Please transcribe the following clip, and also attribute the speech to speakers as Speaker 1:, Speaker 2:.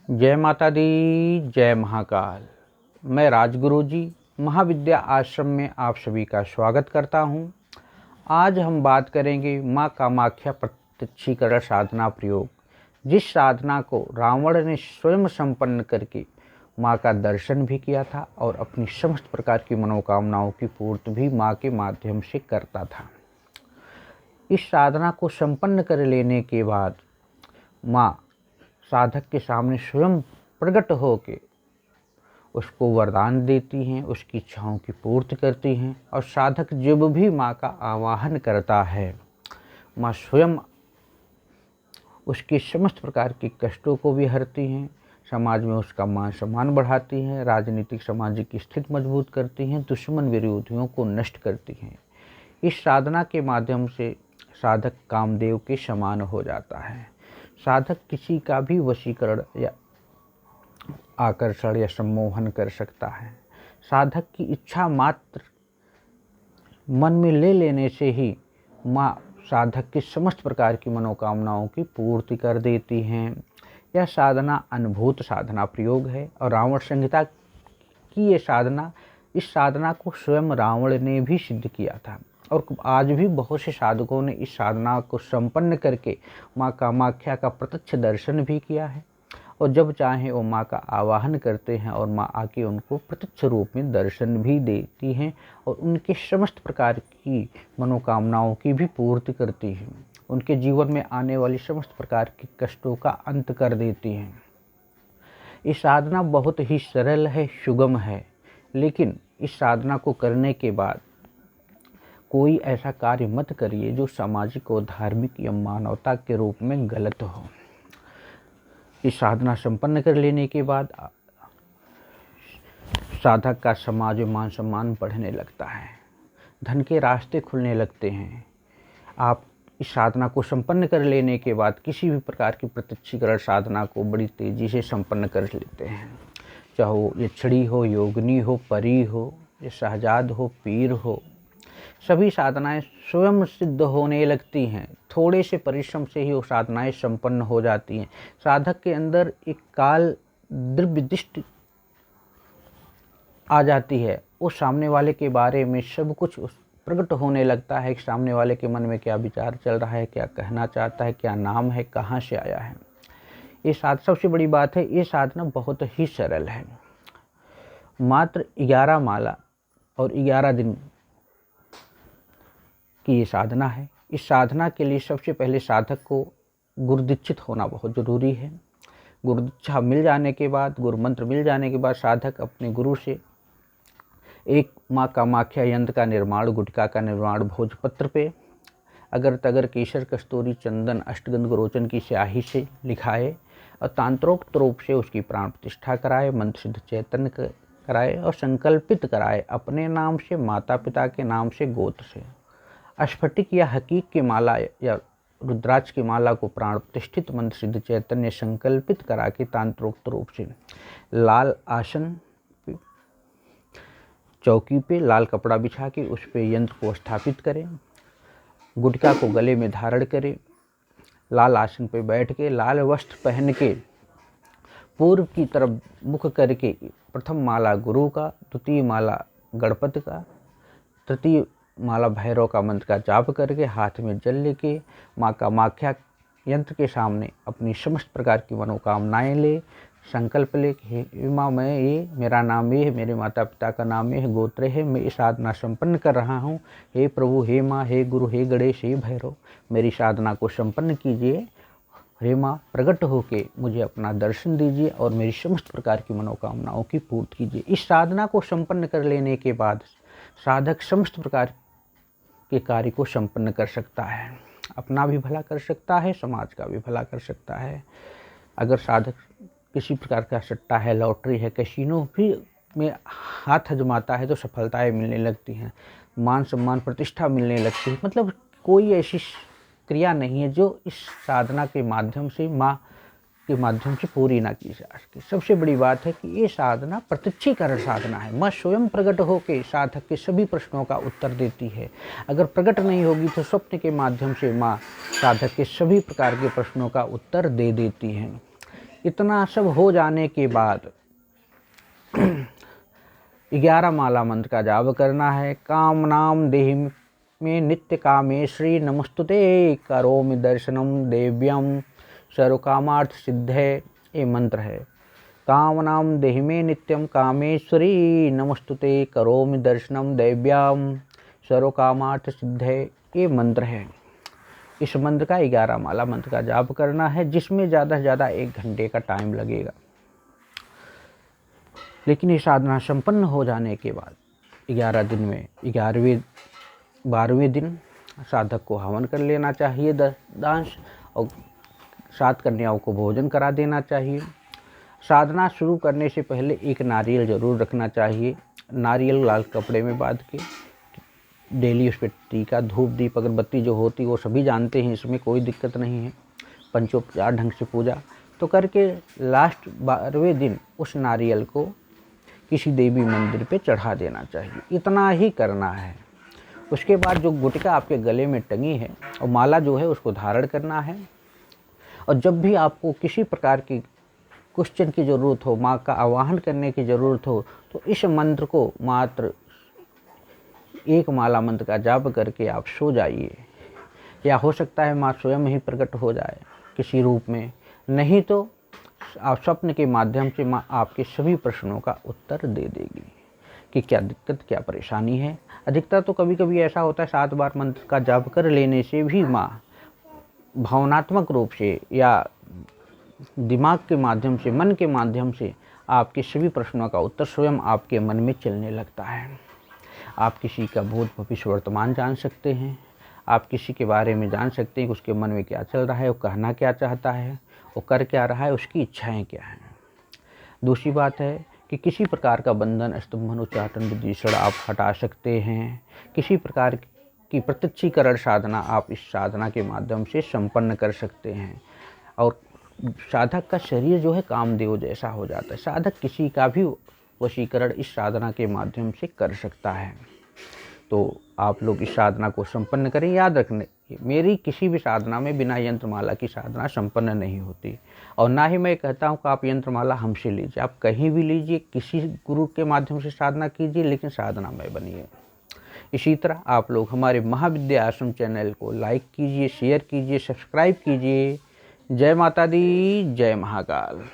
Speaker 1: जय माता दी, जय महाकाल। मैं राजगुरु जी महाविद्या आश्रम में आप सभी का स्वागत करता हूं। आज हम बात करेंगे माँ कामाख्या प्रत्यक्षीकरण साधना प्रयोग, जिस साधना को रावण ने स्वयं संपन्न करके माँ का दर्शन भी किया था और अपनी समस्त प्रकार की मनोकामनाओं की पूर्ति भी माँ के माध्यम से करता था। इस साधना को संपन्न कर लेने के बाद माँ साधक के सामने स्वयं प्रकट होकर उसको वरदान देती हैं, उसकी इच्छाओं की पूर्ति करती हैं और साधक जब भी माँ का आवाहन करता है, माँ स्वयं उसके समस्त प्रकार के कष्टों को भी हरती हैं, समाज में उसका मान सम्मान बढ़ाती हैं, राजनीतिक सामाजिक स्थिति मजबूत करती हैं, दुश्मन विरोधियों को नष्ट करती हैं। इस साधना के माध्यम से साधक कामदेव के समान हो जाता है। साधक किसी का भी वशीकरण या आकर्षण या सम्मोहन कर सकता है। साधक की इच्छा मात्र मन में ले लेने से ही माँ साधक की समस्त प्रकार की मनोकामनाओं की पूर्ति कर देती हैं। यह साधना अनुभूत साधना प्रयोग है और रावण संहिता की ये साधना, इस साधना को स्वयं रावण ने भी सिद्ध किया था और आज भी बहुत से साधकों ने इस साधना को संपन्न करके माँ कामाख्या का प्रत्यक्ष दर्शन भी किया है और जब चाहें वो माँ का आवाहन करते हैं और माँ आके उनको प्रत्यक्ष रूप में दर्शन भी देती हैं और उनके समस्त प्रकार की मनोकामनाओं की भी पूर्ति करती हैं। उनके जीवन में आने वाली समस्त प्रकार के कष्टों का अंत कर देती हैं। इस साधना बहुत ही सरल है, सुगम है, लेकिन इस साधना को करने के बाद कोई ऐसा कार्य मत करिए जो सामाजिक और धार्मिक या मानवता के रूप में गलत हो। इस साधना संपन्न कर लेने के बाद साधक का समाज में मान सम्मान बढ़ने लगता है, धन के रास्ते खुलने लगते हैं। आप इस साधना को संपन्न कर लेने के बाद किसी भी प्रकार की प्रत्यक्षीकरण साधना को बड़ी तेजी से संपन्न कर लेते हैं, चाहे ये छड़ी हो, योगिनी हो, परी हो, ये शहजाद हो, पीर हो, सभी साधनाएं स्वयं सिद्ध होने लगती हैं। थोड़े से परिश्रम से ही वो साधनाएं संपन्न हो जाती हैं। साधक के अंदर एक काल द्रव्य दृष्टि आ जाती है, वो सामने वाले के बारे में सब कुछ प्रकट होने लगता है कि सामने वाले के मन में क्या विचार चल रहा है, क्या कहना चाहता है, क्या नाम है, कहाँ से आया है। ये सबसे बड़ी बात है, ये साधना बहुत ही सरल है। मात्र 11 माला और 11 दिन की ये साधना है। इस साधना के लिए सबसे पहले साधक को गुरुदीक्षित होना बहुत ज़रूरी है। गुरुदीक्षा मिल जाने के बाद, गुरु मंत्र मिल जाने के बाद साधक अपने गुरु से एक माँ कामाख्या यंत्र का निर्माण, गुटका का निर्माण भोजपत्र पे अगर तगर केसर कस्तूरी चंदन अष्टगंध गोरोचन की स्याही से लिखाए और तांत्रोक्त रूप से उसकी प्राण प्रतिष्ठा कराए, मंत्र सिद्ध चैतन्य कराए और संकल्पित कराए अपने नाम से, माता पिता के नाम से, गोत्र से। स्फटिक या हकीक की माला या रुद्राक्ष की माला को प्राण प्रतिष्ठित मंत्र सिद्ध चैतन्य संकल्पित करा के तांत्रोक्त रूप से लाल आसन पे, चौकी पे लाल कपड़ा बिछा के उस पे यंत्र को स्थापित करें, गुटका को गले में धारण करें, लाल आसन पे बैठ के लाल वस्त्र पहन के पूर्व की तरफ मुख करके प्रथम माला गुरु का, द्वितीय माला गणपति का, तृतीय माला भैरव का मंत्र का जाप करके हाथ में जल लेके माँ कामाख्या यंत्र के सामने अपनी समस्त प्रकार की मनोकामनाएं ले, संकल्प ले कि हे माँ, मैं ये, मेरा नाम ये है, मेरे माता पिता का नाम ये है, गोत्र है, मैं इस साधना संपन्न कर रहा हूँ। हे प्रभु, हे माँ, हे गुरु, हे गणेश, हे भैरव, मेरी साधना को संपन्न कीजिए। हे माँ, प्रकट होके मुझे अपना दर्शन दीजिए और मेरी समस्त प्रकार की मनोकामनाओं की पूर्ति कीजिए। इस साधना को संपन्न कर लेने के बाद साधक समस्त प्रकार के कार्य को संपन्न कर सकता है, अपना भी भला कर सकता है, समाज का भी भला कर सकता है। अगर साधक किसी प्रकार का सट्टा है, लॉटरी है, कैसीनो भी में हाथ आजमाता है तो सफलताएं मिलने लगती हैं, मान सम्मान प्रतिष्ठा मिलने लगती है। मतलब कोई ऐसी क्रिया नहीं है जो इस साधना के माध्यम से, माँ के माध्यम से पूरी ना की जा सके। सबसे बड़ी बात है कि ये साधना प्रत्यक्षीकरण साधना है। माँ स्वयं प्रकट होकर साधक के सभी प्रश्नों का उत्तर देती है। अगर प्रकट नहीं होगी तो स्वप्न के माध्यम से माँ साधक के सभी प्रकार के प्रश्नों का उत्तर दे देती हैं। इतना सब हो जाने के बाद 11 माला मंत्र का जाप करना है। काम नाम देहि में नित्य कामे श्री नमस्तुते करोमि दर्शनम देव्यम सर्वकामार्थ सिद्धे, ये मंत्र है। काम नाम देहि में नित्यम कामेश्वरी नमस्तुते करोमि दर्शनम देव्यम सर्वकामार्थ सिद्धे, ये मंत्र है। इस मंत्र का 11 माला मंत्र का जाप करना है, जिसमें ज़्यादा से ज़्यादा 1 घंटे का टाइम लगेगा। लेकिन ये साधना संपन्न हो जाने के बाद 11 दिन में 12वें दिन साधक को हवन कर लेना चाहिए 10 दांश, और 7 कन्याओं को भोजन करा देना चाहिए। साधना शुरू करने से पहले 1 नारियल ज़रूर रखना चाहिए। नारियल लाल कपड़े में बांध के डेली उस पर टीका धूप दीप अगरबत्ती जो होती वो सभी जानते हैं, इसमें कोई दिक्कत नहीं है। पंचोपचार ढंग से पूजा तो करके लास्ट 12वें दिन उस नारियल को किसी देवी मंदिर पे चढ़ा देना चाहिए। इतना ही करना है। उसके बाद जो गुटका आपके गले में टंगी है और माला जो है उसको धारण करना है। और जब भी आपको किसी प्रकार की क्वेश्चन की ज़रूरत हो, माँ का आवाहन करने की ज़रूरत हो, तो इस मंत्र को मात्र 1 माला मंत्र का जाप करके आप सो जाइए। या हो सकता है माँ स्वयं ही प्रकट हो जाए किसी रूप में, नहीं तो आप स्वप्न के माध्यम से माँ आपके सभी प्रश्नों का उत्तर दे देगी कि क्या दिक्कत क्या परेशानी है। अधिकतर तो कभी कभी ऐसा होता है 7 बार मंत्र का जाप कर लेने से भी माँ भावनात्मक रूप से या दिमाग के माध्यम से, मन के माध्यम से आपके सभी प्रश्नों का उत्तर स्वयं आपके मन में चलने लगता है। आप किसी का भूत भविष्य वर्तमान जान सकते हैं। आप किसी के बारे में जान सकते हैं कि उसके मन में क्या चल रहा है, वो कहना क्या चाहता है, वो कर क्या रहा है, उसकी इच्छाएं क्या हैं। दूसरी बात है कि किसी प्रकार का बंधन, स्तंभन, उच्चाटन, विदिशण आप हटा सकते हैं। किसी प्रकार की प्रत्यक्षीकरण साधना आप इस साधना के माध्यम से संपन्न कर सकते हैं। और साधक का शरीर जो है कामदेव जैसा हो जाता है। साधक किसी का भी वशीकरण इस साधना के माध्यम से कर सकता है। तो आप लोग इस साधना को संपन्न करें। याद रखने, मेरी किसी भी साधना में बिना यंत्रमाला की साधना संपन्न नहीं होती। और ना ही मैं कहता हूँ कि आप यंत्रमाला हमसे लीजिए। आप कहीं भी लीजिए, किसी गुरु के माध्यम से साधना कीजिए, लेकिन साधना में बनिए। इसी तरह आप लोग हमारे महाविद्या आश्रम चैनल को लाइक कीजिए, शेयर कीजिए, सब्सक्राइब कीजिए। जय माता दी, जय महाकाल।